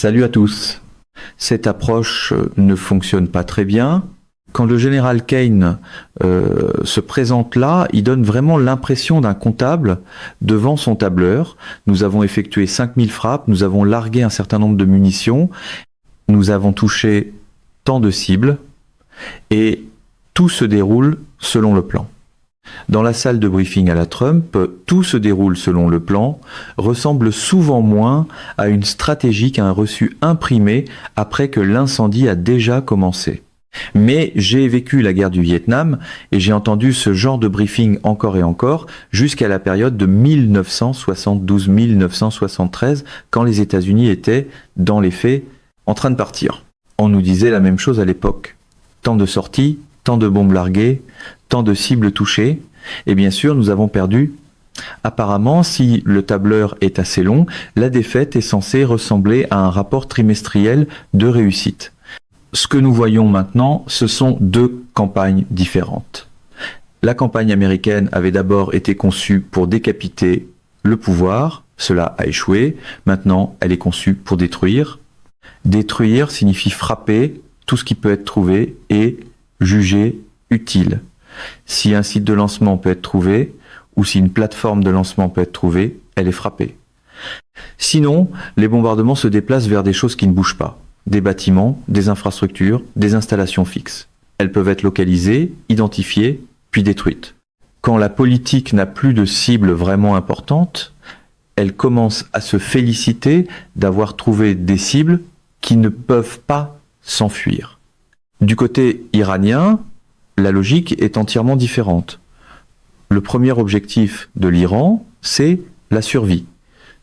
Salut à tous. Cette approche ne fonctionne pas très bien. Quand le général Kane se présente là, il donne vraiment l'impression d'un comptable devant son tableur. Nous avons effectué 5000 frappes, nous avons largué un certain nombre de munitions, nous avons touché tant de cibles et tout se déroule selon le plan. Dans la salle de briefing à la Trump, tout se déroule selon le plan, ressemble souvent moins à une stratégie qu'à un reçu imprimé après que l'incendie a déjà commencé. Mais j'ai vécu la guerre du Vietnam et j'ai entendu ce genre de briefing encore et encore jusqu'à la période de 1972-1973 quand les États-Unis étaient, dans les faits, en train de partir. On nous disait la même chose à l'époque. Tant de sorties, tant de bombes larguées, tant de cibles touchées, et bien sûr nous avons perdu. Apparemment, si le tableur est assez long, la défaite est censée ressembler à un rapport trimestriel de réussite. Ce que nous voyons maintenant, ce sont deux campagnes différentes. La campagne américaine avait d'abord été conçue pour décapiter le pouvoir, cela a échoué, maintenant elle est conçue pour détruire. Détruire signifie frapper tout ce qui peut être trouvé et jugé utile. Si un site de lancement peut être trouvé, ou si une plateforme de lancement peut être trouvée, elle est frappée. Sinon, les bombardements se déplacent vers des choses qui ne bougent pas. Des bâtiments, des infrastructures, des installations fixes. Elles peuvent être localisées, identifiées, puis détruites. Quand la politique n'a plus de cible vraiment importante, elle commence à se féliciter d'avoir trouvé des cibles qui ne peuvent pas s'enfuir. Du côté iranien, la logique est entièrement différente. Le premier objectif de l'Iran, c'est la survie.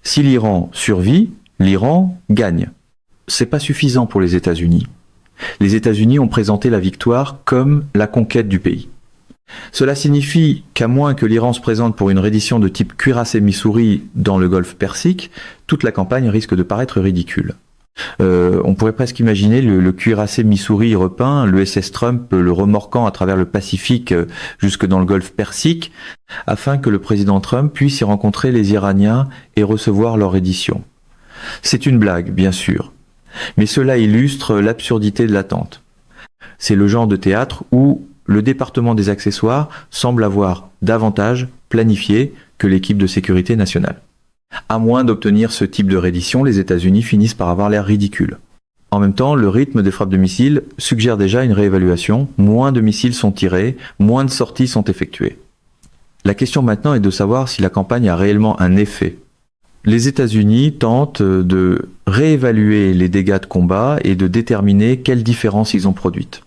Si l'Iran survit, l'Iran gagne. C'est pas suffisant pour les États-Unis. Les États-Unis ont présenté la victoire comme la conquête du pays. Cela signifie qu'à moins que l'Iran se présente pour une reddition de type cuirassé Missouri dans le golfe Persique, toute la campagne risque de paraître ridicule. On pourrait presque imaginer le cuirassé Missouri repeint, le SS Trump le remorquant à travers le Pacifique jusque dans le golfe Persique, afin que le président Trump puisse y rencontrer les Iraniens et recevoir leur reddition. C'est une blague, bien sûr, mais cela illustre l'absurdité de l'attente. C'est le genre de théâtre où le département des accessoires semble avoir davantage planifié que l'équipe de sécurité nationale. À moins d'obtenir ce type de reddition, les États-Unis finissent par avoir l'air ridicules. En même temps, le rythme des frappes de missiles suggère déjà une réévaluation. Moins de missiles sont tirés, moins de sorties sont effectuées. La question maintenant est de savoir si la campagne a réellement un effet. Les États-Unis tentent de réévaluer les dégâts de combat et de déterminer quelles différences ils ont produites.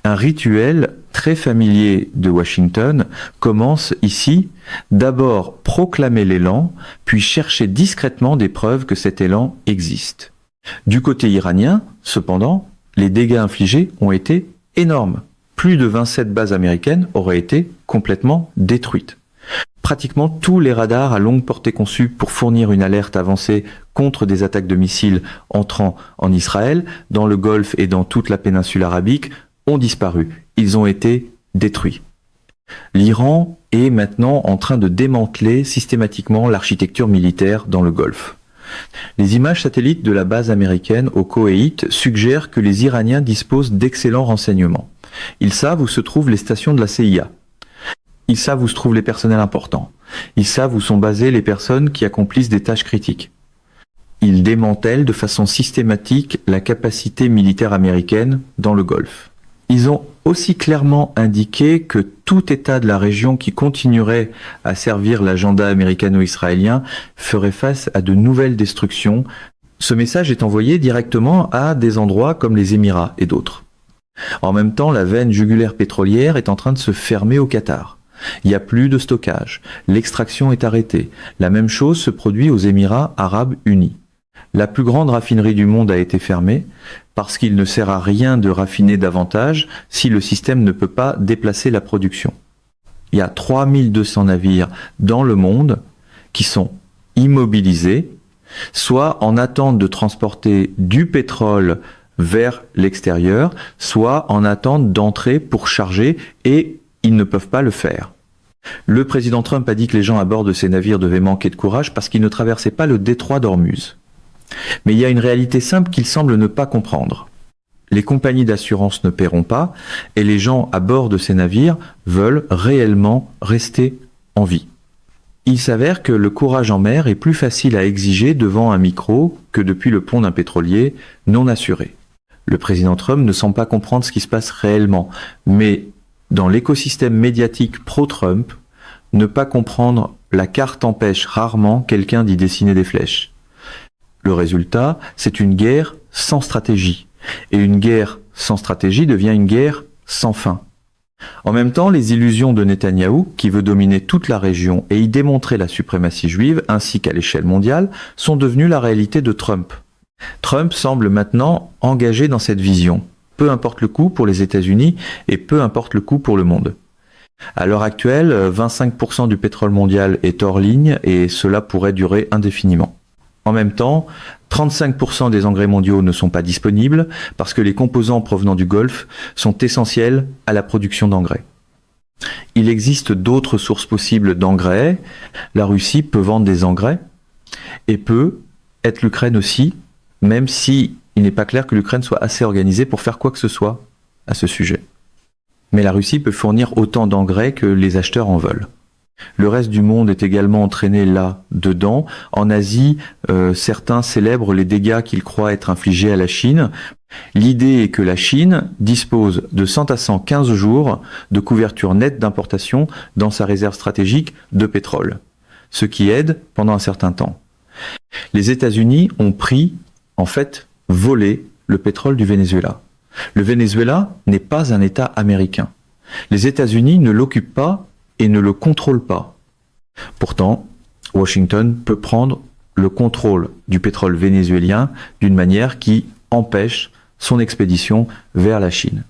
Un rituel très familier de Washington commence ici, d'abord proclamer l'élan, puis chercher discrètement des preuves que cet élan existe. Du côté iranien, cependant, les dégâts infligés ont été énormes. Plus de 27 bases américaines auraient été complètement détruites. Pratiquement tous les radars à longue portée conçus pour fournir une alerte avancée contre des attaques de missiles entrant en Israël, dans le Golfe et dans toute la péninsule arabique, ont disparu. Ils ont été détruits. L'Iran est maintenant en train de démanteler systématiquement l'architecture militaire dans le Golfe. Les images satellites de la base américaine au Koweït suggèrent que les Iraniens disposent d'excellents renseignements. Ils savent où se trouvent les stations de la CIA. Ils savent où se trouvent les personnels importants. Ils savent où sont basées les personnes qui accomplissent des tâches critiques. Ils démantèlent de façon systématique la capacité militaire américaine dans le Golfe. Ils ont aussi clairement indiqué que tout État de la région qui continuerait à servir l'agenda américano-israélien ferait face à de nouvelles destructions. Ce message est envoyé directement à des endroits comme les Émirats et d'autres. En même temps, la veine jugulaire pétrolière est en train de se fermer au Qatar. Il n'y a plus de stockage. L'extraction est arrêtée. La même chose se produit aux Émirats arabes unis. La plus grande raffinerie du monde a été fermée parce qu'il ne sert à rien de raffiner davantage si le système ne peut pas déplacer la production. Il y a 3200 navires dans le monde qui sont immobilisés, soit en attente de transporter du pétrole vers l'extérieur, soit en attente d'entrer pour charger et ils ne peuvent pas le faire. Le président Trump a dit que les gens à bord de ces navires devaient manquer de courage parce qu'ils ne traversaient pas le détroit d'Ormuz. Mais il y a une réalité simple qu'il semble ne pas comprendre. Les compagnies d'assurance ne paieront pas et les gens à bord de ces navires veulent réellement rester en vie. Il s'avère que le courage en mer est plus facile à exiger devant un micro que depuis le pont d'un pétrolier non assuré. Le président Trump ne semble pas comprendre ce qui se passe réellement, mais dans l'écosystème médiatique pro-Trump, ne pas comprendre la carte empêche rarement quelqu'un d'y dessiner des flèches. Le résultat, c'est une guerre sans stratégie. Et une guerre sans stratégie devient une guerre sans fin. En même temps, les illusions de Netanyahou, qui veut dominer toute la région et y démontrer la suprématie juive, ainsi qu'à l'échelle mondiale, sont devenues la réalité de Trump. Trump semble maintenant engagé dans cette vision, peu importe le coût pour les États-Unis et peu importe le coût pour le monde. À l'heure actuelle, 25% du pétrole mondial est hors ligne et cela pourrait durer indéfiniment. En même temps, 35% des engrais mondiaux ne sont pas disponibles parce que les composants provenant du Golfe sont essentiels à la production d'engrais. Il existe d'autres sources possibles d'engrais. La Russie peut vendre des engrais et peut être l'Ukraine aussi, même si il n'est pas clair que l'Ukraine soit assez organisée pour faire quoi que ce soit à ce sujet. Mais la Russie peut fournir autant d'engrais que les acheteurs en veulent. Le reste du monde est également entraîné là-dedans. En Asie, certains célèbrent les dégâts qu'ils croient être infligés à la Chine. L'idée est que la Chine dispose de 100 à 115 jours de couverture nette d'importation dans sa réserve stratégique de pétrole, ce qui aide pendant un certain temps. Les États-Unis ont volé le pétrole du Venezuela. Le Venezuela n'est pas un État américain. Les États-Unis ne l'occupent pas et ne le contrôle pas. Pourtant, Washington peut prendre le contrôle du pétrole vénézuélien d'une manière qui empêche son expédition vers la Chine.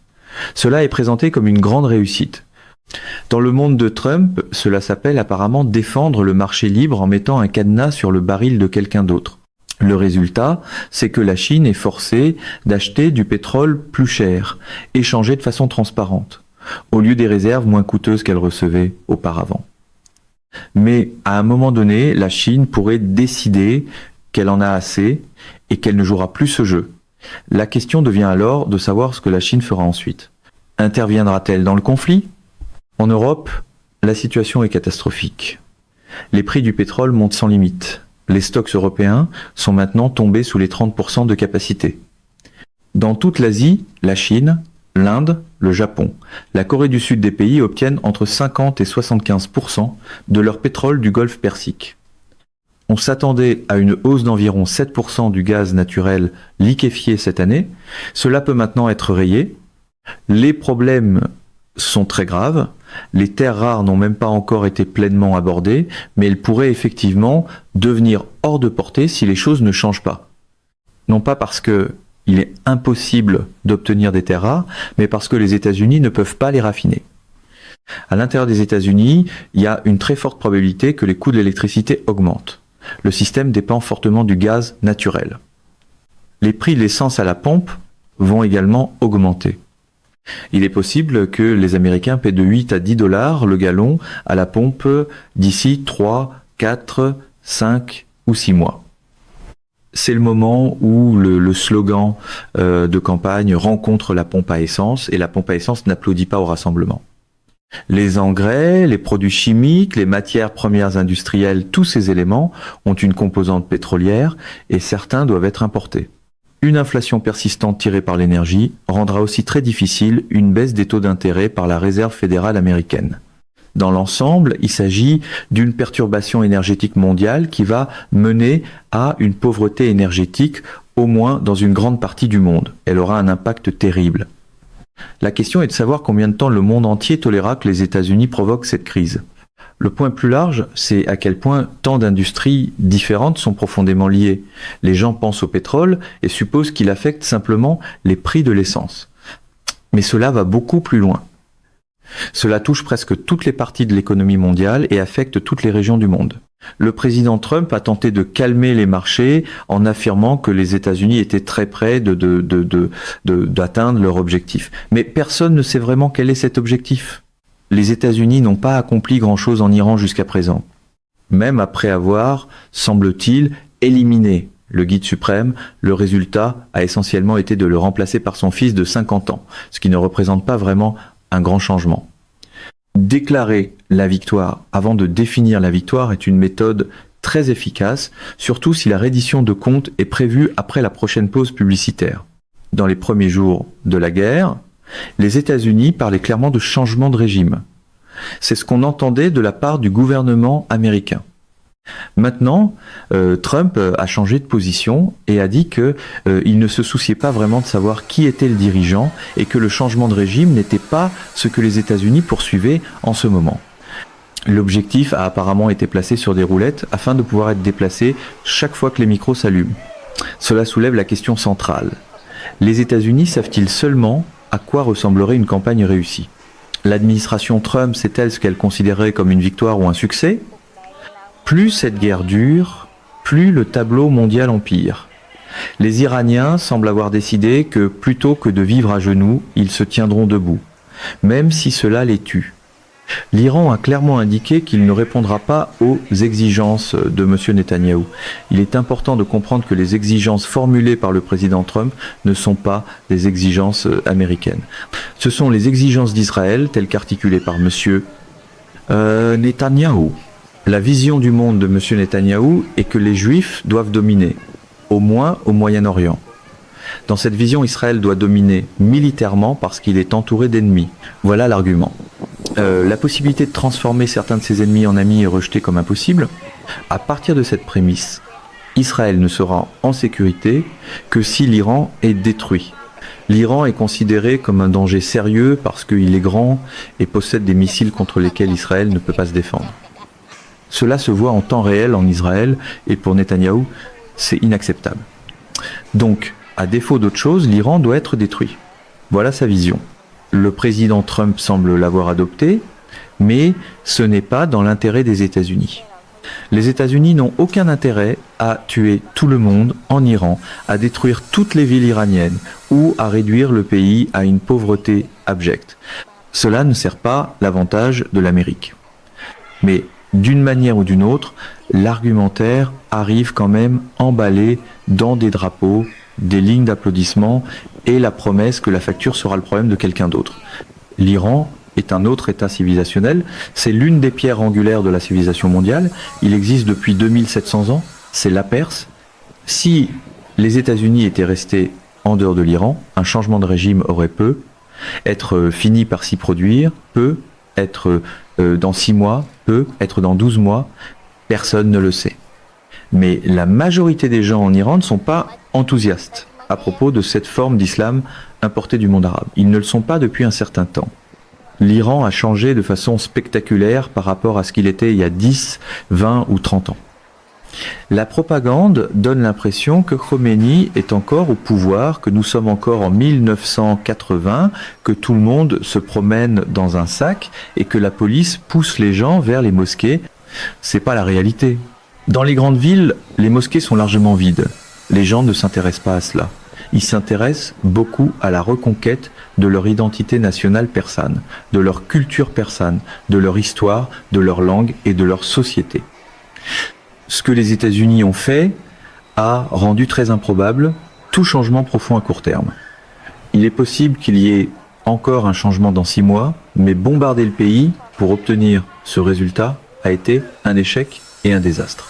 Cela est présenté comme une grande réussite. Dans le monde de Trump, cela s'appelle apparemment défendre le marché libre en mettant un cadenas sur le baril de quelqu'un d'autre. Le résultat, c'est que la Chine est forcée d'acheter du pétrole plus cher, échangé de façon transparente, au lieu des réserves moins coûteuses qu'elle recevait auparavant. Mais à un moment donné, la Chine pourrait décider qu'elle en a assez et qu'elle ne jouera plus ce jeu. La question devient alors de savoir ce que la Chine fera ensuite. Interviendra-t-elle dans le conflit ? En Europe, la situation est catastrophique. Les prix du pétrole montent sans limite. Les stocks européens sont maintenant tombés sous les 30% de capacité. Dans toute l'Asie, la Chine, l'Inde, le Japon, la Corée du Sud des pays obtiennent entre 50 et 75% de leur pétrole du Golfe Persique. On s'attendait à une hausse d'environ 7% du gaz naturel liquéfié cette année. Cela peut maintenant être rayé. Les problèmes sont très graves. Les terres rares n'ont même pas encore été pleinement abordées, mais elles pourraient effectivement devenir hors de portée si les choses ne changent pas. Non pas parce que il est impossible d'obtenir des terres rares, mais parce que les États-Unis ne peuvent pas les raffiner. À l'intérieur des États-Unis, il y a une très forte probabilité que les coûts de l'électricité augmentent. Le système dépend fortement du gaz naturel. Les prix de l'essence à la pompe vont également augmenter. Il est possible que les Américains paient de 8 à 10 $ le gallon à la pompe d'ici 3, 4, 5 ou 6 mois. C'est le moment où le slogan de campagne rencontre la pompe à essence et la pompe à essence n'applaudit pas au rassemblement. Les engrais, les produits chimiques, les matières premières industrielles, tous ces éléments ont une composante pétrolière et certains doivent être importés. Une inflation persistante tirée par l'énergie rendra aussi très difficile une baisse des taux d'intérêt par la Réserve fédérale américaine. Dans l'ensemble, il s'agit d'une perturbation énergétique mondiale qui va mener à une pauvreté énergétique, au moins dans une grande partie du monde. Elle aura un impact terrible. La question est de savoir combien de temps le monde entier tolérera que les États-Unis provoquent cette crise. Le point plus large, c'est à quel point tant d'industries différentes sont profondément liées. Les gens pensent au pétrole et supposent qu'il affecte simplement les prix de l'essence. Mais cela va beaucoup plus loin. Cela touche presque toutes les parties de l'économie mondiale et affecte toutes les régions du monde. Le président Trump a tenté de calmer les marchés en affirmant que les États-Unis étaient très près d'atteindre leur objectif. Mais personne ne sait vraiment quel est cet objectif. Les États-Unis n'ont pas accompli grand-chose en Iran jusqu'à présent. Même après avoir, semble-t-il, éliminé le guide suprême, le résultat a essentiellement été de le remplacer par son fils de 50 ans, ce qui ne représente pas vraiment un grand changement. Déclarer la victoire avant de définir la victoire est une méthode très efficace, surtout si la reddition de comptes est prévue après la prochaine pause publicitaire. Dans les premiers jours de la guerre, les États-Unis parlaient clairement de changement de régime. C'est ce qu'on entendait de la part du gouvernement américain. Maintenant, Trump a changé de position et a dit qu'il ne se souciait pas vraiment de savoir qui était le dirigeant et que le changement de régime n'était pas ce que les États-Unis poursuivaient en ce moment. L'objectif a apparemment été placé sur des roulettes afin de pouvoir être déplacé chaque fois que les micros s'allument. Cela soulève la question centrale. Les États-Unis savent-ils seulement à quoi ressemblerait une campagne réussie ? L'administration Trump sait-elle ce qu'elle considérait comme une victoire ou un succès ? Plus cette guerre dure, plus le tableau mondial empire. Les Iraniens semblent avoir décidé que plutôt que de vivre à genoux, ils se tiendront debout, même si cela les tue. L'Iran a clairement indiqué qu'il ne répondra pas aux exigences de M. Netanyahou. Il est important de comprendre que les exigences formulées par le président Trump ne sont pas des exigences américaines. Ce sont les exigences d'Israël, telles qu'articulées par M. Netanyahou. La vision du monde de M. Netanyahou est que les Juifs doivent dominer, au moins au Moyen-Orient. Dans cette vision, Israël doit dominer militairement parce qu'il est entouré d'ennemis. Voilà l'argument. La possibilité de transformer certains de ses ennemis en amis est rejetée comme impossible. À partir de cette prémisse, Israël ne sera en sécurité que si l'Iran est détruit. L'Iran est considéré comme un danger sérieux parce qu'il est grand et possède des missiles contre lesquels Israël ne peut pas se défendre. Cela se voit en temps réel en Israël et pour Netanyahou, c'est inacceptable. Donc, à défaut d'autre chose, l'Iran doit être détruit. Voilà sa vision. Le président Trump semble l'avoir adoptée, mais ce n'est pas dans l'intérêt des États-Unis. Les États-Unis n'ont aucun intérêt à tuer tout le monde en Iran, à détruire toutes les villes iraniennes ou à réduire le pays à une pauvreté abjecte. Cela ne sert pas l'avantage de l'Amérique. Mais d'une manière ou d'une autre, l'argumentaire arrive quand même emballé dans des drapeaux, des lignes d'applaudissements et la promesse que la facture sera le problème de quelqu'un d'autre. L'Iran est un autre État civilisationnel, c'est l'une des pierres angulaires de la civilisation mondiale, il existe depuis 2700 ans, c'est la Perse. Si les États-Unis étaient restés en dehors de l'Iran, un changement de régime aurait pu être fini par s'y produire, peut être dans 6 mois, peut être dans 12 mois, personne ne le sait. Mais la majorité des gens en Iran ne sont pas enthousiastes à propos de cette forme d'islam importée du monde arabe. Ils ne le sont pas depuis un certain temps. L'Iran a changé de façon spectaculaire par rapport à ce qu'il était il y a 10, 20 ou 30 ans. La propagande donne l'impression que Khomeini est encore au pouvoir, que nous sommes encore en 1980, que tout le monde se promène dans un sac et que la police pousse les gens vers les mosquées. C'est pas la réalité. Dans les grandes villes, les mosquées sont largement vides. Les gens ne s'intéressent pas à cela. Ils s'intéressent beaucoup à la reconquête de leur identité nationale persane, de leur culture persane, de leur histoire, de leur langue et de leur société. Ce que les États-Unis ont fait a rendu très improbable tout changement profond à court terme. Il est possible qu'il y ait encore un changement dans 6 mois, mais bombarder le pays pour obtenir ce résultat a été un échec et un désastre.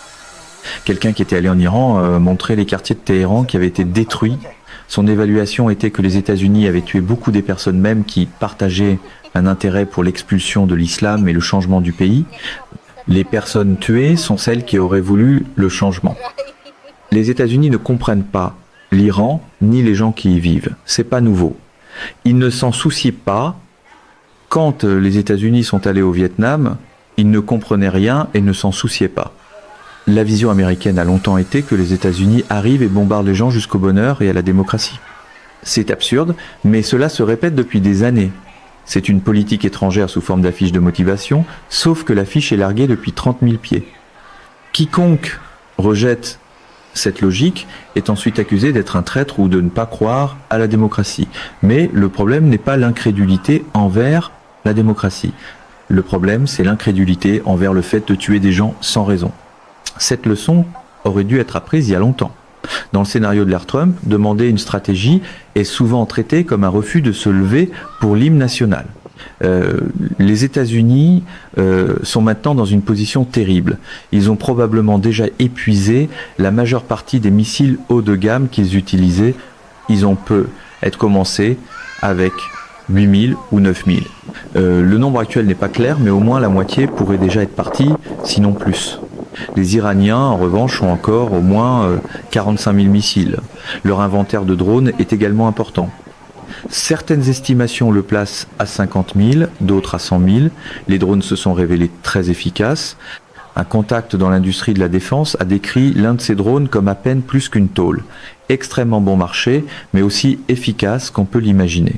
Quelqu'un qui était allé en Iran montrait les quartiers de Téhéran qui avaient été détruits. Son évaluation était que les États-Unis avaient tué beaucoup des personnes même qui partageaient un intérêt pour l'expulsion de l'islam et le changement du pays. Les personnes tuées sont celles qui auraient voulu le changement. Les États-Unis ne comprennent pas l'Iran ni les gens qui y vivent. C'est pas nouveau. Ils ne s'en soucient pas. Quand les États-Unis sont allés au Vietnam, ils ne comprenaient rien et ne s'en souciaient pas. La vision américaine a longtemps été que les États-Unis arrivent et bombardent les gens jusqu'au bonheur et à la démocratie. C'est absurde, mais cela se répète depuis des années. C'est une politique étrangère sous forme d'affiche de motivation, sauf que l'affiche est larguée depuis 30 000 pieds. Quiconque rejette cette logique est ensuite accusé d'être un traître ou de ne pas croire à la démocratie. Mais le problème n'est pas l'incrédulité envers la démocratie. Le problème, c'est l'incrédulité envers le fait de tuer des gens sans raison. Cette leçon aurait dû être apprise il y a longtemps. Dans le scénario de l'ère Trump, demander une stratégie est souvent traité comme un refus de se lever pour l'hymne national. Les États-Unis sont maintenant dans une position terrible. Ils ont probablement déjà épuisé la majeure partie des missiles haut de gamme qu'ils utilisaient. Ils ont peut être commencé avec 8000 ou 9000. Le nombre actuel n'est pas clair, mais au moins la moitié pourrait déjà être partie, sinon plus. Les Iraniens, en revanche, ont encore au moins 45 000 missiles. Leur inventaire de drones est également important. Certaines estimations le placent à 50 000, d'autres à 100 000. Les drones se sont révélés très efficaces. Un contact dans l'industrie de la défense a décrit l'un de ces drones comme à peine plus qu'une tôle. Extrêmement bon marché, mais aussi efficace qu'on peut l'imaginer.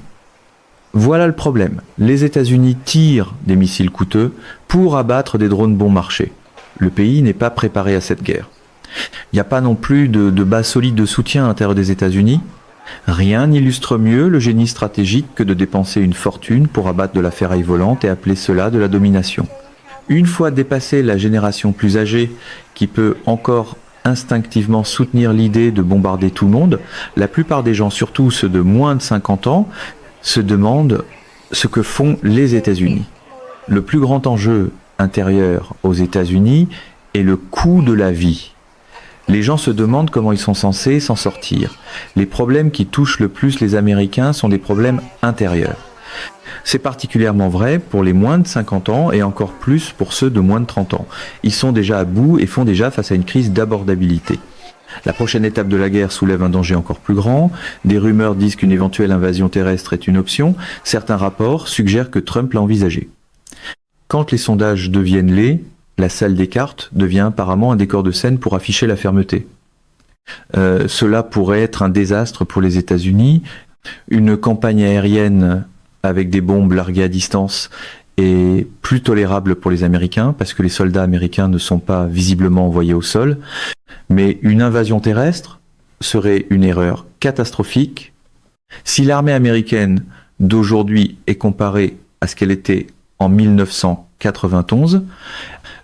Voilà le problème. Les États-Unis tirent des missiles coûteux pour abattre des drones bon marché. Le pays n'est pas préparé à cette guerre. Il n'y a pas non plus de base solide de soutien à l'intérieur des États-Unis. Rien n'illustre mieux le génie stratégique que de dépenser une fortune pour abattre de la ferraille volante et appeler cela de la domination. Une fois dépassée la génération plus âgée qui peut encore instinctivement soutenir l'idée de bombarder tout le monde, la plupart des gens, surtout ceux de moins de 50 ans, se demandent ce que font les États-Unis. Le plus grand enjeu intérieur aux États-Unis est le coût de la vie. Les gens se demandent comment ils sont censés s'en sortir. Les problèmes qui touchent le plus les Américains sont des problèmes intérieurs. C'est particulièrement vrai pour les moins de 50 ans et encore plus pour ceux de moins de 30 ans. Ils sont déjà à bout et font déjà face à une crise d'abordabilité. La prochaine étape de la guerre soulève un danger encore plus grand. Des rumeurs disent qu'une éventuelle invasion terrestre est une option. Certains rapports suggèrent que Trump l'a envisagé. Quand les sondages deviennent laids, la salle des cartes devient apparemment un décor de scène pour afficher la fermeté. Cela pourrait être un désastre pour les États-Unis. Une campagne aérienne avec des bombes larguées à distance est plus tolérable pour les Américains parce que les soldats américains ne sont pas visiblement envoyés au sol. Mais une invasion terrestre serait une erreur catastrophique. Si l'armée américaine d'aujourd'hui est comparée à ce qu'elle était en 1991,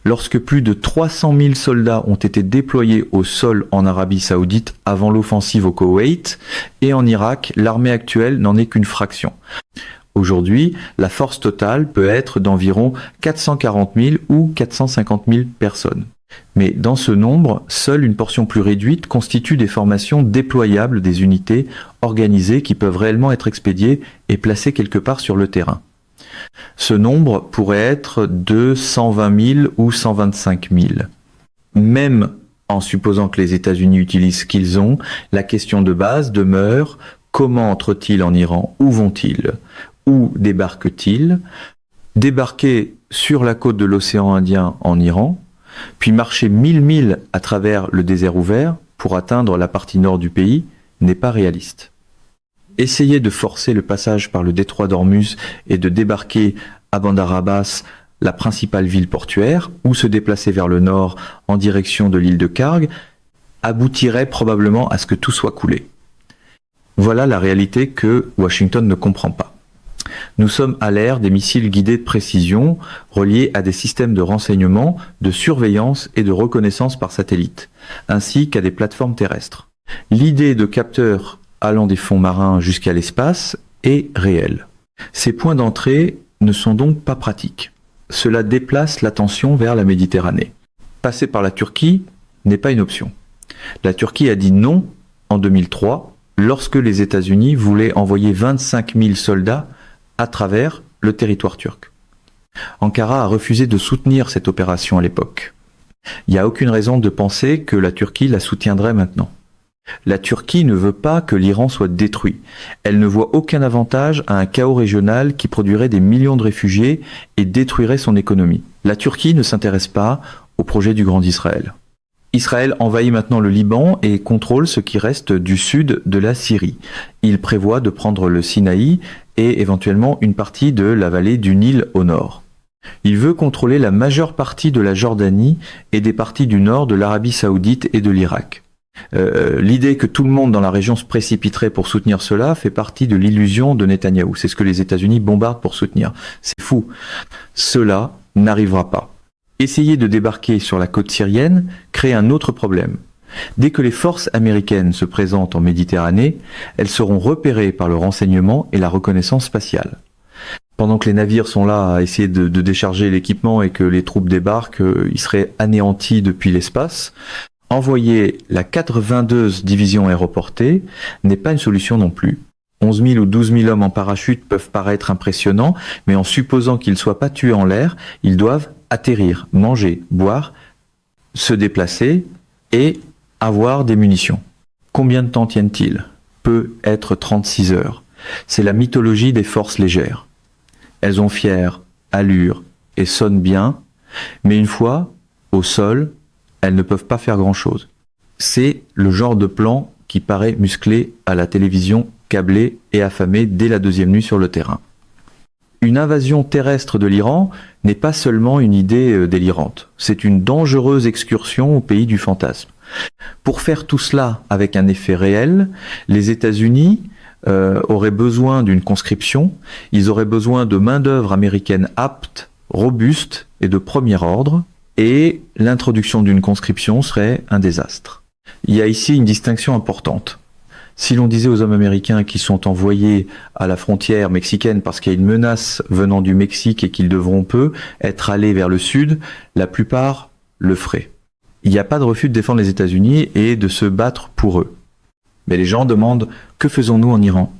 lorsque plus de 300 000 soldats ont été déployés au sol en Arabie Saoudite avant l'offensive au Koweït, et en Irak, l'armée actuelle n'en est qu'une fraction. Aujourd'hui, la force totale peut être d'environ 440 000 ou 450 000 personnes. Mais dans ce nombre, seule une portion plus réduite constitue des formations déployables des unités organisées qui peuvent réellement être expédiées et placées quelque part sur le terrain. Ce nombre pourrait être de 120 000 ou 125 000. Même en supposant que les États-Unis utilisent ce qu'ils ont, la question de base demeure: comment entrent-ils en Iran? Où vont-ils? Où débarquent-ils? Débarquer sur la côte de l'océan Indien en Iran, puis marcher 1000 milles à travers le désert ouvert pour atteindre la partie nord du pays n'est pas réaliste. Essayer de forcer le passage par le détroit d'Ormuz et de débarquer à Bandar Abbas, la principale ville portuaire, ou se déplacer vers le nord en direction de l'île de Karg, aboutirait probablement à ce que tout soit coulé. Voilà la réalité que Washington ne comprend pas. Nous sommes à l'ère des missiles guidés de précision reliés à des systèmes de renseignement, de surveillance et de reconnaissance par satellite, ainsi qu'à des plateformes terrestres. L'idée de capteurs allant des fonds marins jusqu'à l'espace est réelle. Ces points d'entrée ne sont donc pas pratiques. Cela déplace l'attention vers la Méditerranée. Passer par la Turquie n'est pas une option. La Turquie a dit non en 2003 lorsque les États-Unis voulaient envoyer 25 000 soldats à travers le territoire turc. Ankara a refusé de soutenir cette opération à l'époque. Il n'y a aucune raison de penser que la Turquie la soutiendrait maintenant. La Turquie ne veut pas que l'Iran soit détruit. Elle ne voit aucun avantage à un chaos régional qui produirait des millions de réfugiés et détruirait son économie. La Turquie ne s'intéresse pas au projet du Grand Israël. Israël envahit maintenant le Liban et contrôle ce qui reste du sud de la Syrie. Il prévoit de prendre le Sinaï et éventuellement une partie de la vallée du Nil au nord. Il veut contrôler la majeure partie de la Jordanie et des parties du nord de l'Arabie Saoudite et de l'Irak. L'idée que tout le monde dans la région se précipiterait pour soutenir cela fait partie de l'illusion de Netanyahou. C'est ce que les États-Unis bombardent pour soutenir. C'est fou. Cela n'arrivera pas. Essayer de débarquer sur la côte syrienne crée un autre problème. Dès que les forces américaines se présentent en Méditerranée, elles seront repérées par le renseignement et la reconnaissance spatiale. Pendant que les navires sont là à essayer de décharger l'équipement et que les troupes débarquent, ils seraient anéantis depuis l'espace. Envoyer la 82e division aéroportée n'est pas une solution non plus. 11 000 ou 12 000 hommes en parachute peuvent paraître impressionnants, mais en supposant qu'ils ne soient pas tués en l'air, ils doivent atterrir, manger, boire, se déplacer et avoir des munitions. Combien de temps tiennent-ils? Peut être 36 heures. C'est la mythologie des forces légères. Elles ont fière allure et sonnent bien, mais une fois au sol, elles ne peuvent pas faire grand-chose. C'est le genre de plan qui paraît musclé à la télévision câblée et affamée dès la deuxième nuit sur le terrain. Une invasion terrestre de l'Iran n'est pas seulement une idée délirante, c'est une dangereuse excursion au pays du fantasme. Pour faire tout cela avec un effet réel, les États-Unis auraient besoin d'une conscription, ils auraient besoin de main-d'œuvre américaine apte, robuste et de premier ordre, et l'introduction d'une conscription serait un désastre. Il y a ici une distinction importante. Si l'on disait aux hommes américains qui sont envoyés à la frontière mexicaine parce qu'il y a une menace venant du Mexique et qu'ils devront peu être allés vers le sud, la plupart le feraient. Il n'y a pas de refus de défendre les États-Unis et de se battre pour eux. Mais les gens demandent « Que faisons-nous en Iran ?»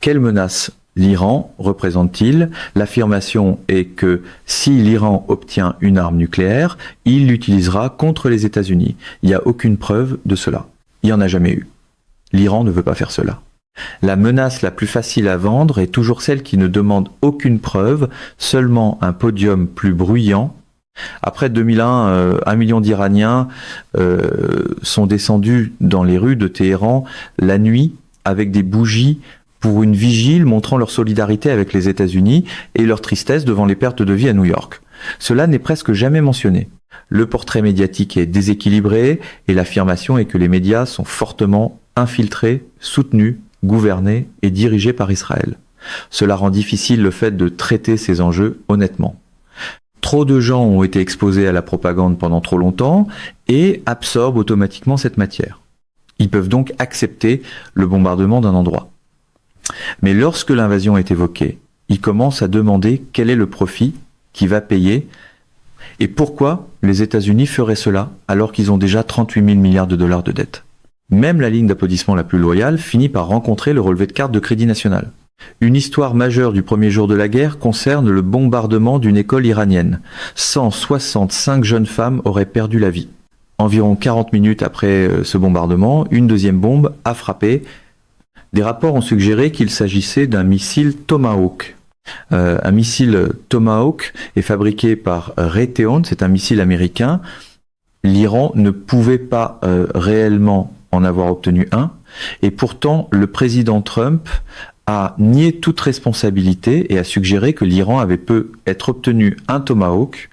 Quelle menace l'Iran représente-t-il? L'affirmation est que si l'Iran obtient une arme nucléaire, il l'utilisera contre les États-Unis. Il n'y a aucune preuve de cela. Il n'y en a jamais eu. L'Iran ne veut pas faire cela. La menace la plus facile à vendre est toujours celle qui ne demande aucune preuve, seulement un podium plus bruyant. Après 2001, 1 million d'Iraniens sont descendus dans les rues de Téhéran la nuit avec des bougies pour une vigile montrant leur solidarité avec les États-Unis et leur tristesse devant les pertes de vie à New York. Cela n'est presque jamais mentionné. Le portrait médiatique est déséquilibré et l'affirmation est que les médias sont fortement infiltrés, soutenus, gouvernés et dirigés par Israël. Cela rend difficile le fait de traiter ces enjeux honnêtement. Trop de gens ont été exposés à la propagande pendant trop longtemps et absorbent automatiquement cette matière. Ils peuvent donc accepter le bombardement d'un endroit. Mais lorsque l'invasion est évoquée, ils commencent à demander quel est le profit qui va payer et pourquoi les États-Unis feraient cela alors qu'ils ont déjà 38 000 milliards de dollars de dette. Même la ligne d'applaudissement la plus loyale finit par rencontrer le relevé de carte de Crédit National. Une histoire majeure du premier jour de la guerre concerne le bombardement d'une école iranienne. 165 jeunes femmes auraient perdu la vie. Environ 40 minutes après ce bombardement, une deuxième bombe a frappé. Des rapports ont suggéré qu'il s'agissait d'un missile Tomahawk. Un missile Tomahawk est fabriqué par Raytheon, c'est un missile américain. L'Iran ne pouvait pas réellement en avoir obtenu un, et pourtant le président Trump a nié toute responsabilité et a suggéré que l'Iran avait pu être obtenu un Tomahawk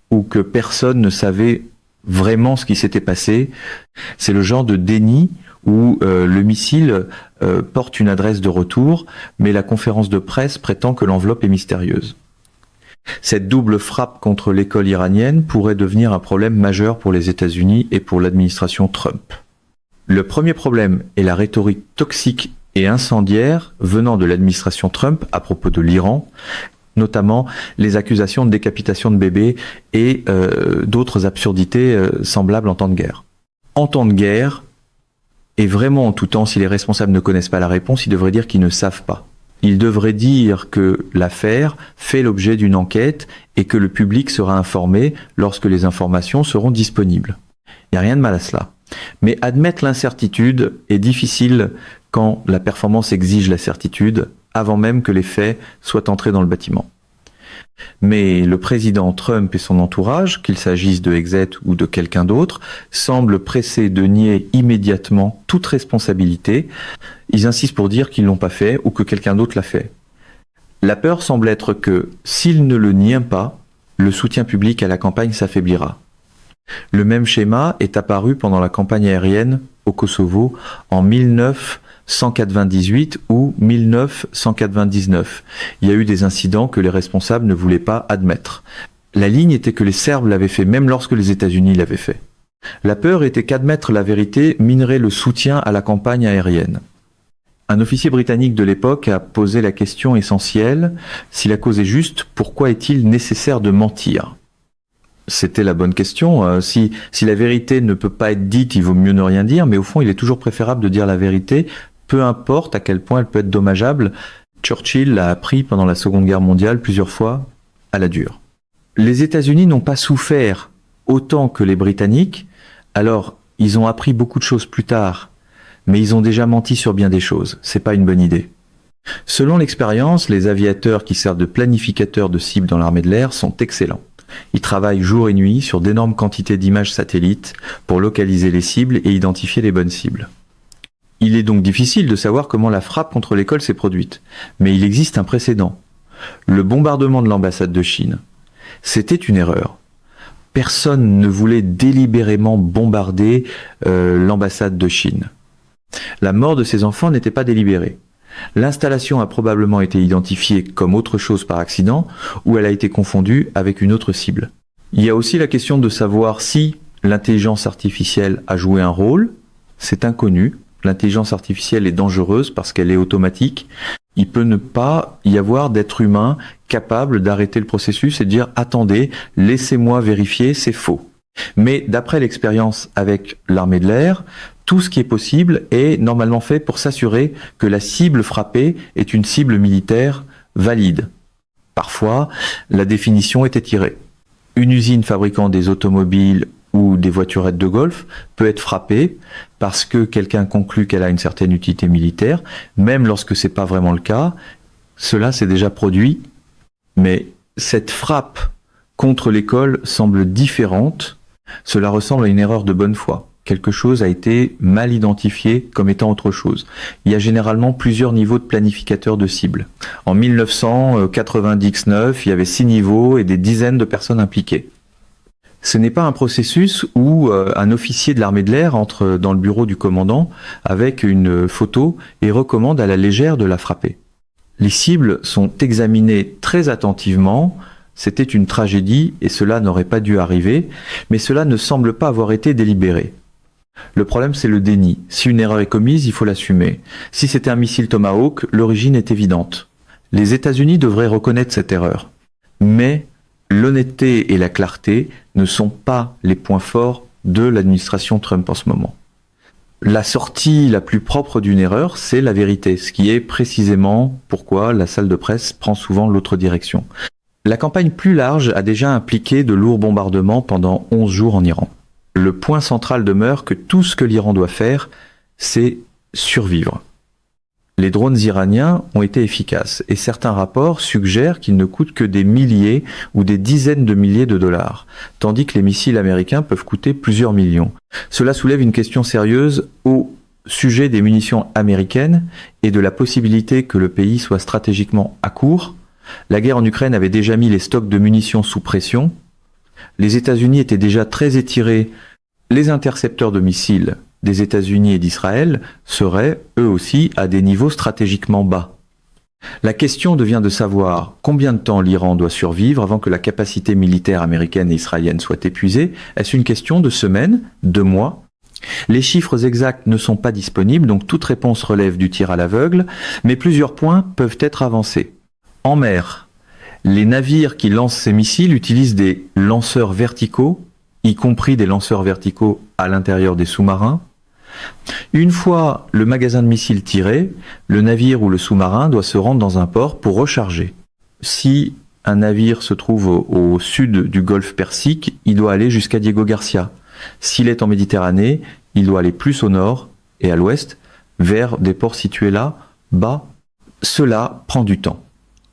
ou que personne ne savait vraiment ce qui s'était passé. C'est le genre de déni où le missile porte une adresse de retour, mais la conférence de presse prétend que l'enveloppe est mystérieuse. Cette double frappe contre l'école iranienne pourrait devenir un problème majeur pour les États-Unis et pour l'administration Trump. Le premier problème est la rhétorique toxique et incendiaire venant de l'administration Trump à propos de l'Iran, notamment les accusations de décapitation de bébés et d'autres absurdités semblables en temps de guerre. En temps de guerre, et vraiment en tout temps, si les responsables ne connaissent pas la réponse, ils devraient dire qu'ils ne savent pas. Ils devraient dire que l'affaire fait l'objet d'une enquête et que le public sera informé lorsque les informations seront disponibles. Il n'y a rien de mal à cela. Mais admettre l'incertitude est difficile quand la performance exige la certitude, avant même que les faits soient entrés dans le bâtiment. Mais le président Trump et son entourage, qu'il s'agisse de Exet ou de quelqu'un d'autre, semblent pressés de nier immédiatement toute responsabilité. Ils insistent pour dire qu'ils ne l'ont pas fait ou que quelqu'un d'autre l'a fait. La peur semble être que, s'ils ne le nient pas, le soutien public à la campagne s'affaiblira. Le même schéma est apparu pendant la campagne aérienne au Kosovo en 1998 ou 1999. Il y a eu des incidents que les responsables ne voulaient pas admettre. La ligne était que les Serbes l'avaient fait même lorsque les États-Unis l'avaient fait. La peur était qu'admettre la vérité minerait le soutien à la campagne aérienne. Un officier britannique de l'époque a posé la question essentielle, si la cause est juste, pourquoi est-il nécessaire de mentir ? C'était la bonne question. Si la vérité ne peut pas être dite, il vaut mieux ne rien dire, mais au fond, il est toujours préférable de dire la vérité, peu importe à quel point elle peut être dommageable. Churchill l'a appris pendant la Seconde Guerre mondiale plusieurs fois, à la dure. Les États-Unis n'ont pas souffert autant que les Britanniques, alors ils ont appris beaucoup de choses plus tard, mais ils ont déjà menti sur bien des choses. C'est pas une bonne idée. Selon l'expérience, les aviateurs qui servent de planificateurs de cibles dans l'armée de l'air sont excellents. Ils travaillent jour et nuit sur d'énormes quantités d'images satellites pour localiser les cibles et identifier les bonnes cibles. Il est donc difficile de savoir comment la frappe contre l'école s'est produite, mais il existe un précédent. Le bombardement de l'ambassade de Chine. C'était une erreur. Personne ne voulait délibérément bombarder l'ambassade de Chine. La mort de ces enfants n'était pas délibérée. L'installation a probablement été identifiée comme autre chose par accident ou elle a été confondue avec une autre cible. Il y a aussi la question de savoir si l'intelligence artificielle a joué un rôle. C'est inconnu. L'intelligence artificielle est dangereuse parce qu'elle est automatique. Il peut ne pas y avoir d'être humain capable d'arrêter le processus et de dire « Attendez, laissez-moi vérifier, c'est faux ». Mais d'après l'expérience avec l'armée de l'air, tout ce qui est possible est normalement fait pour s'assurer que la cible frappée est une cible militaire valide. Parfois, la définition est étirée. Une usine fabriquant des automobiles ou des voiturettes de golf peut être frappée parce que quelqu'un conclut qu'elle a une certaine utilité militaire, même lorsque c'est pas vraiment le cas. Cela s'est déjà produit, mais cette frappe contre l'école semble différente. Cela ressemble à une erreur de bonne foi. Quelque chose a été mal identifié comme étant autre chose. Il y a généralement plusieurs niveaux de planificateurs de cibles. En 1999, il y avait 6 niveaux et des dizaines de personnes impliquées. Ce n'est pas un processus où un officier de l'armée de l'air entre dans le bureau du commandant avec une photo et recommande à la légère de la frapper. Les cibles sont examinées très attentivement. C'était une tragédie et cela n'aurait pas dû arriver, mais cela ne semble pas avoir été délibéré. Le problème, c'est le déni. Si une erreur est commise, il faut l'assumer. Si c'était un missile Tomahawk, l'origine est évidente. Les États-Unis devraient reconnaître cette erreur. Mais l'honnêteté et la clarté ne sont pas les points forts de l'administration Trump en ce moment. La sortie la plus propre d'une erreur, c'est la vérité, ce qui est précisément pourquoi la salle de presse prend souvent l'autre direction. La campagne plus large a déjà impliqué de lourds bombardements pendant 11 jours en Iran. Le point central demeure que tout ce que l'Iran doit faire, c'est survivre. Les drones iraniens ont été efficaces et certains rapports suggèrent qu'ils ne coûtent que des milliers ou des dizaines de milliers de dollars, tandis que les missiles américains peuvent coûter plusieurs millions. Cela soulève une question sérieuse au sujet des munitions américaines et de la possibilité que le pays soit stratégiquement à court. La guerre en Ukraine avait déjà mis les stocks de munitions sous pression. Les États-Unis étaient déjà très étirés. Les intercepteurs de missiles des États-Unis et d'Israël seraient, eux aussi, à des niveaux stratégiquement bas. La question devient de savoir combien de temps l'Iran doit survivre avant que la capacité militaire américaine et israélienne soit épuisée. Est-ce une question de semaines, de mois ? Les chiffres exacts ne sont pas disponibles, donc toute réponse relève du tir à l'aveugle, mais plusieurs points peuvent être avancés. En mer, les navires qui lancent ces missiles utilisent des lanceurs verticaux, y compris des lanceurs verticaux à l'intérieur des sous-marins. Une fois le magasin de missiles tiré, le navire ou le sous-marin doit se rendre dans un port pour recharger. Si un navire se trouve au sud du golfe Persique, il doit aller jusqu'à Diego Garcia. S'il est en Méditerranée, il doit aller plus au nord et à l'ouest, vers des ports situés là, bas. Cela prend du temps.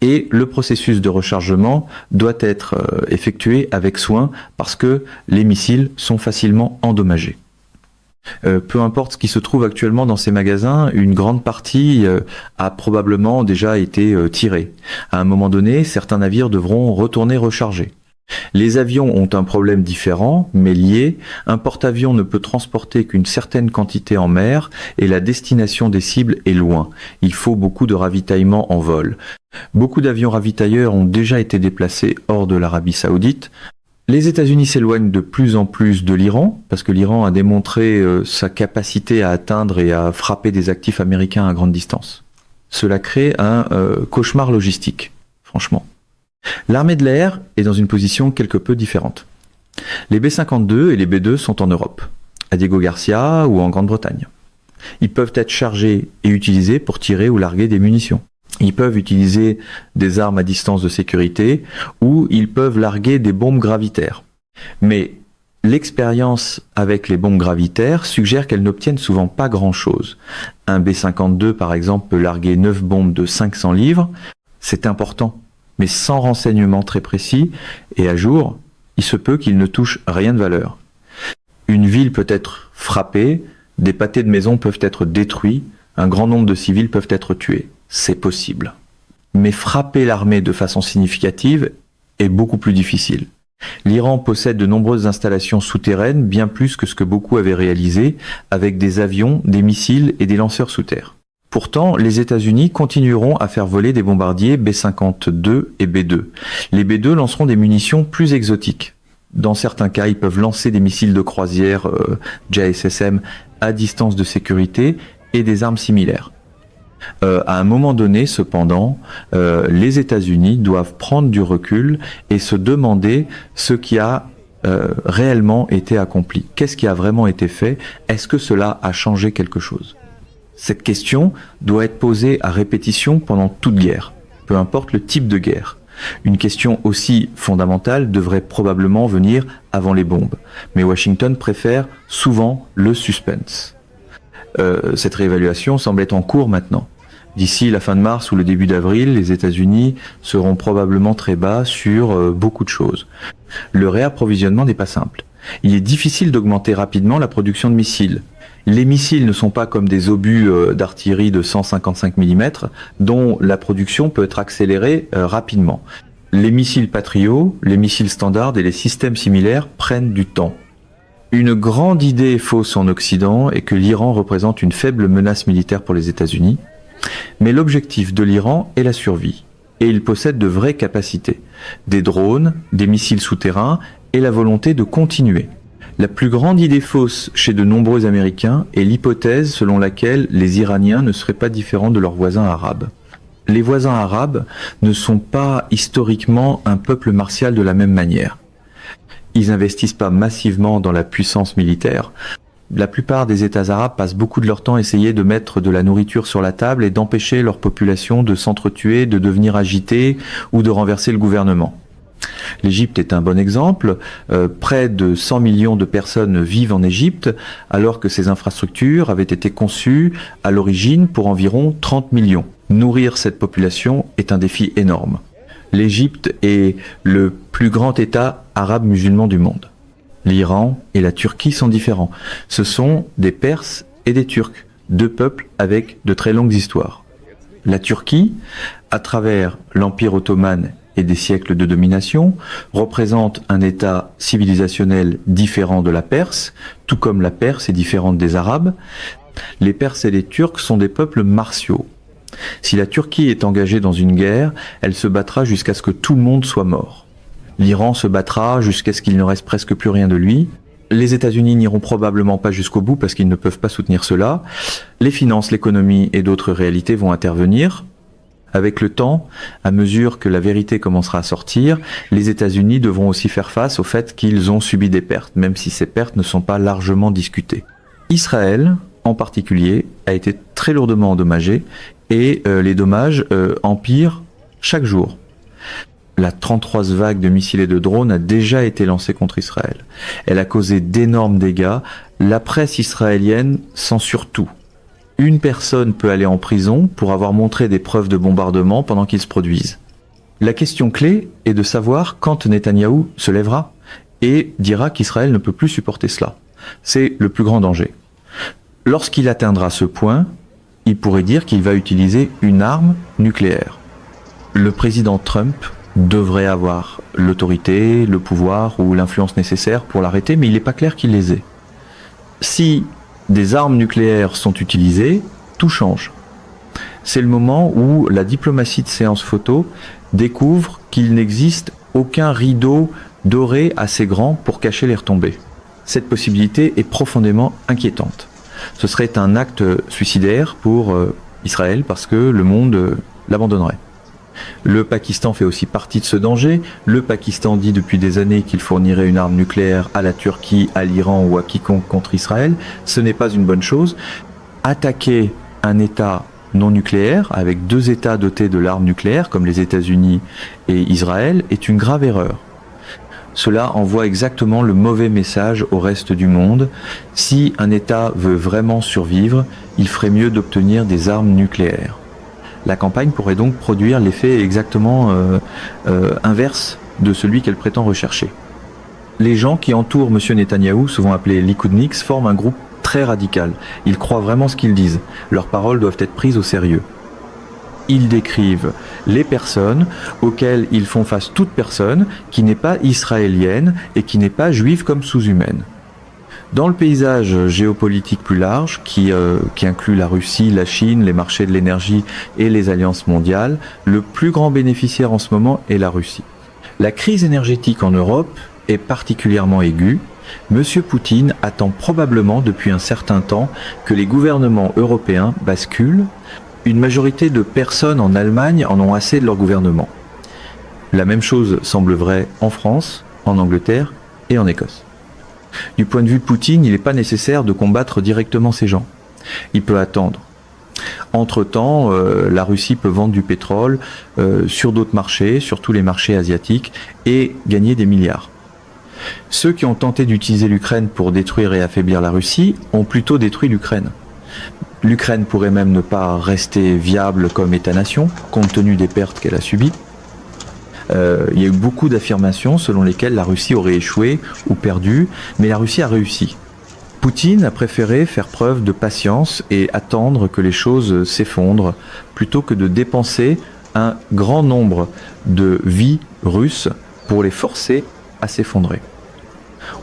Et le processus de rechargement doit être effectué avec soin parce que les missiles sont facilement endommagés. Peu importe ce qui se trouve actuellement dans ces magasins, une grande partie a probablement déjà été tirée. À un moment donné, certains navires devront retourner recharger. Les avions ont un problème différent, mais lié. Un porte-avions ne peut transporter qu'une certaine quantité en mer et la destination des cibles est loin. Il faut beaucoup de ravitaillement en vol. Beaucoup d'avions ravitailleurs ont déjà été déplacés hors de l'Arabie Saoudite. Les États-Unis s'éloignent de plus en plus de l'Iran, parce que l'Iran a démontré sa capacité à atteindre et à frapper des actifs américains à grande distance. Cela crée un cauchemar logistique, franchement. L'armée de l'air est dans une position quelque peu différente. Les B-52 et les B-2 sont en Europe, à Diego Garcia ou en Grande-Bretagne. Ils peuvent être chargés et utilisés pour tirer ou larguer des munitions. Ils peuvent utiliser des armes à distance de sécurité ou ils peuvent larguer des bombes gravitaires. Mais l'expérience avec les bombes gravitaires suggère qu'elles n'obtiennent souvent pas grand-chose. Un B-52 par exemple peut larguer 9 bombes de 500 livres, c'est important, mais sans renseignements très précis et à jour, il se peut qu'il ne touche rien de valeur. Une ville peut être frappée, des pâtés de maison peuvent être détruits, un grand nombre de civils peuvent être tués. C'est possible. Mais frapper l'armée de façon significative est beaucoup plus difficile. L'Iran possède de nombreuses installations souterraines, bien plus que ce que beaucoup avaient réalisé, avec des avions, des missiles et des lanceurs sous terre. Pourtant, les États-Unis continueront à faire voler des bombardiers B-52 et B-2. Les B-2 lanceront des munitions plus exotiques. Dans certains cas, ils peuvent lancer des missiles de croisière JSSM à distance de sécurité et des armes similaires. À un moment donné, cependant, les États-Unis doivent prendre du recul et se demander ce qui a réellement été accompli. Qu'est-ce qui a vraiment été fait? Est-ce que cela a changé quelque chose? Cette question doit être posée à répétition pendant toute guerre, peu importe le type de guerre. Une question aussi fondamentale devrait probablement venir avant les bombes, mais Washington préfère souvent le suspense. Cette réévaluation semble être en cours maintenant. D'ici la fin de mars ou le début d'avril, les États-Unis seront probablement très bas sur beaucoup de choses. Le réapprovisionnement n'est pas simple. Il est difficile d'augmenter rapidement la production de missiles. Les missiles ne sont pas comme des obus d'artillerie de 155 mm dont la production peut être accélérée rapidement. Les missiles Patriot, les missiles standards et les systèmes similaires prennent du temps. Une grande idée fausse en Occident est que l'Iran représente une faible menace militaire pour les États-Unis, mais l'objectif de l'Iran est la survie, et il possède de vraies capacités, des drones, des missiles souterrains et la volonté de continuer. La plus grande idée fausse chez de nombreux Américains est l'hypothèse selon laquelle les Iraniens ne seraient pas différents de leurs voisins arabes. Les voisins arabes ne sont pas historiquement un peuple martial de la même manière. Ils n'investissent pas massivement dans la puissance militaire. La plupart des États arabes passent beaucoup de leur temps à essayer de mettre de la nourriture sur la table et d'empêcher leur population de s'entretuer, de devenir agitée ou de renverser le gouvernement. L'Égypte est un bon exemple. Près de 100 millions de personnes vivent en Égypte, alors que ces infrastructures avaient été conçues à l'origine pour environ 30 millions. Nourrir cette population est un défi énorme. L'Égypte est le plus grand État arabe musulman du monde. L'Iran et la Turquie sont différents. Ce sont des Perses et des Turcs, deux peuples avec de très longues histoires. La Turquie, à travers l'Empire ottoman et des siècles de domination, représente un État civilisationnel différent de la Perse, tout comme la Perse est différente des Arabes. Les Perses et les Turcs sont des peuples martiaux. Si la Turquie est engagée dans une guerre, elle se battra jusqu'à ce que tout le monde soit mort. L'Iran se battra jusqu'à ce qu'il ne reste presque plus rien de lui. Les États-Unis n'iront probablement pas jusqu'au bout parce qu'ils ne peuvent pas soutenir cela. Les finances, l'économie et d'autres réalités vont intervenir. Avec le temps, à mesure que la vérité commencera à sortir, les États-Unis devront aussi faire face au fait qu'ils ont subi des pertes, même si ces pertes ne sont pas largement discutées. Israël, en particulier, a été très lourdement endommagé et les dommages empirent chaque jour. La 33e vague de missiles et de drones a déjà été lancée contre Israël. Elle a causé d'énormes dégâts. La presse israélienne censure tout. Une personne peut aller en prison pour avoir montré des preuves de bombardement pendant qu'ils se produisent. La question clé est de savoir quand Netanyahou se lèvera et dira qu'Israël ne peut plus supporter cela. C'est le plus grand danger. Lorsqu'il atteindra ce point, il pourrait dire qu'il va utiliser une arme nucléaire. Le président Trump devrait avoir l'autorité, le pouvoir ou l'influence nécessaire pour l'arrêter, mais il n'est pas clair qu'il les ait. Si des armes nucléaires sont utilisées, tout change. C'est le moment où la diplomatie de séance photo découvre qu'il n'existe aucun rideau dorés assez grands pour cacher les retombées. Cette possibilité est profondément inquiétante. Ce serait un acte suicidaire pour Israël parce que le monde l'abandonnerait. Le Pakistan fait aussi partie de ce danger. Le Pakistan dit depuis des années qu'il fournirait une arme nucléaire à la Turquie, à l'Iran ou à quiconque contre Israël. Ce n'est pas une bonne chose. Attaquer un État non nucléaire, avec deux États dotés de l'arme nucléaire, comme les États-Unis et Israël, est une grave erreur. Cela envoie exactement le mauvais message au reste du monde. Si un État veut vraiment survivre, il ferait mieux d'obtenir des armes nucléaires. La campagne pourrait donc produire l'effet exactement inverse de celui qu'elle prétend rechercher. Les gens qui entourent M. Netanyahou, souvent appelés Likoudniks, forment un groupe très radical. Ils croient vraiment ce qu'ils disent. Leurs paroles doivent être prises au sérieux. Ils décrivent les personnes auxquelles ils font face toute personne qui n'est pas israélienne et qui n'est pas juive comme sous-humaine. Dans le paysage géopolitique plus large, qui inclut la Russie, la Chine, les marchés de l'énergie et les alliances mondiales, le plus grand bénéficiaire en ce moment est la Russie. La crise énergétique en Europe est particulièrement aiguë. Monsieur Poutine attend probablement depuis un certain temps que les gouvernements européens basculent. Une majorité de personnes en Allemagne en ont assez de leur gouvernement. La même chose semble vraie en France, en Angleterre et en Écosse. Du point de vue de Poutine, il n'est pas nécessaire de combattre directement ces gens. Il peut attendre. Entre-temps, la Russie peut vendre du pétrole sur d'autres marchés, surtout les marchés asiatiques, et gagner des milliards. Ceux qui ont tenté d'utiliser l'Ukraine pour détruire et affaiblir la Russie ont plutôt détruit l'Ukraine. L'Ukraine pourrait même ne pas rester viable comme État-nation, compte tenu des pertes qu'elle a subies. Il y a eu beaucoup d'affirmations selon lesquelles la Russie aurait échoué ou perdu, mais la Russie a réussi. Poutine a préféré faire preuve de patience et attendre que les choses s'effondrent, plutôt que de dépenser un grand nombre de vies russes pour les forcer à s'effondrer.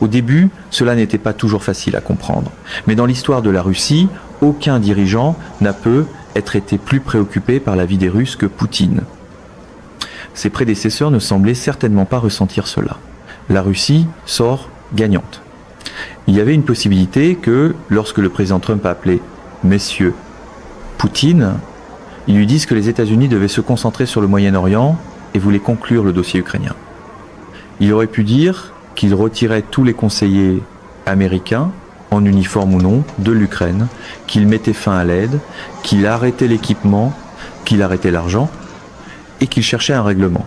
Au début, cela n'était pas toujours facile à comprendre, mais dans l'histoire de la Russie, aucun dirigeant n'a pu être été plus préoccupé par la vie des Russes que Poutine. Ses prédécesseurs ne semblaient certainement pas ressentir cela. La Russie sort gagnante. Il y avait une possibilité que, lorsque le président Trump a appelé Messieurs Poutine, ils lui disent que les États-Unis devaient se concentrer sur le Moyen-Orient et voulaient conclure le dossier ukrainien. Il aurait pu dire qu'il retirait tous les conseillers américains, en uniforme ou non, de l'Ukraine, qu'il mettait fin à l'aide, qu'il arrêtait l'équipement, qu'il arrêtait l'argent, et qu'il cherchait un règlement.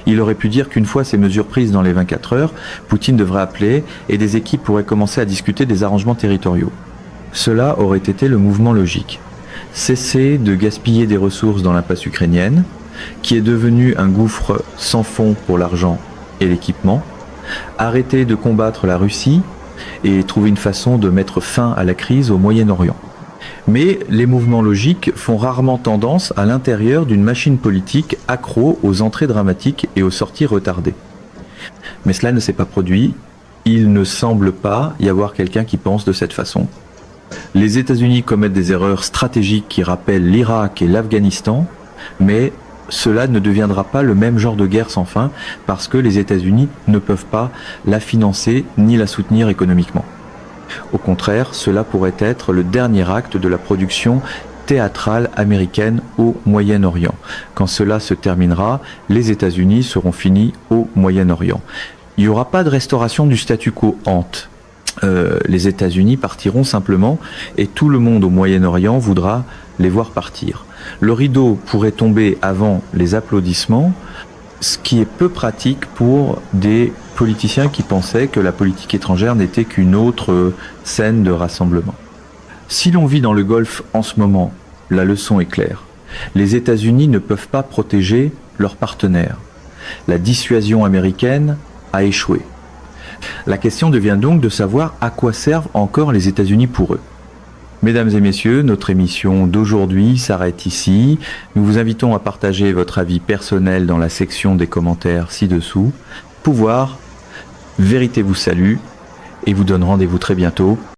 Il aurait pu dire qu'une fois ces mesures prises dans les 24 heures, Poutine devrait appeler et des équipes pourraient commencer à discuter des arrangements territoriaux. Cela aurait été le mouvement logique. Cesser de gaspiller des ressources dans l'impasse ukrainienne, qui est devenue un gouffre sans fond pour l'argent et l'équipement, arrêter de combattre la Russie et trouver une façon de mettre fin à la crise au Moyen-Orient. Mais les mouvements logiques font rarement tendance à l'intérieur d'une machine politique accro aux entrées dramatiques et aux sorties retardées. Mais cela ne s'est pas produit. Il ne semble pas y avoir quelqu'un qui pense de cette façon. Les États-Unis commettent des erreurs stratégiques qui rappellent l'Irak et l'Afghanistan, mais cela ne deviendra pas le même genre de guerre sans fin parce que les États-Unis ne peuvent pas la financer ni la soutenir économiquement. Au contraire, cela pourrait être le dernier acte de la production théâtrale américaine au Moyen-Orient. Quand cela se terminera, les États-Unis seront finis au Moyen-Orient. Il n'y aura pas de restauration du statu quo ante. Les États-Unis partiront simplement et tout le monde au Moyen-Orient voudra les voir partir. Le rideau pourrait tomber avant les applaudissements, ce qui est peu pratique pour des politiciens qui pensaient que la politique étrangère n'était qu'une autre scène de rassemblement. Si l'on vit dans le Golfe en ce moment, la leçon est claire. Les États-Unis ne peuvent pas protéger leurs partenaires. La dissuasion américaine a échoué. La question devient donc de savoir à quoi servent encore les États-Unis pour eux. Mesdames et messieurs, notre émission d'aujourd'hui s'arrête ici. Nous vous invitons à partager votre avis personnel dans la section des commentaires ci-dessous. Pouvoir, Vérité vous salue et vous donne rendez-vous très bientôt.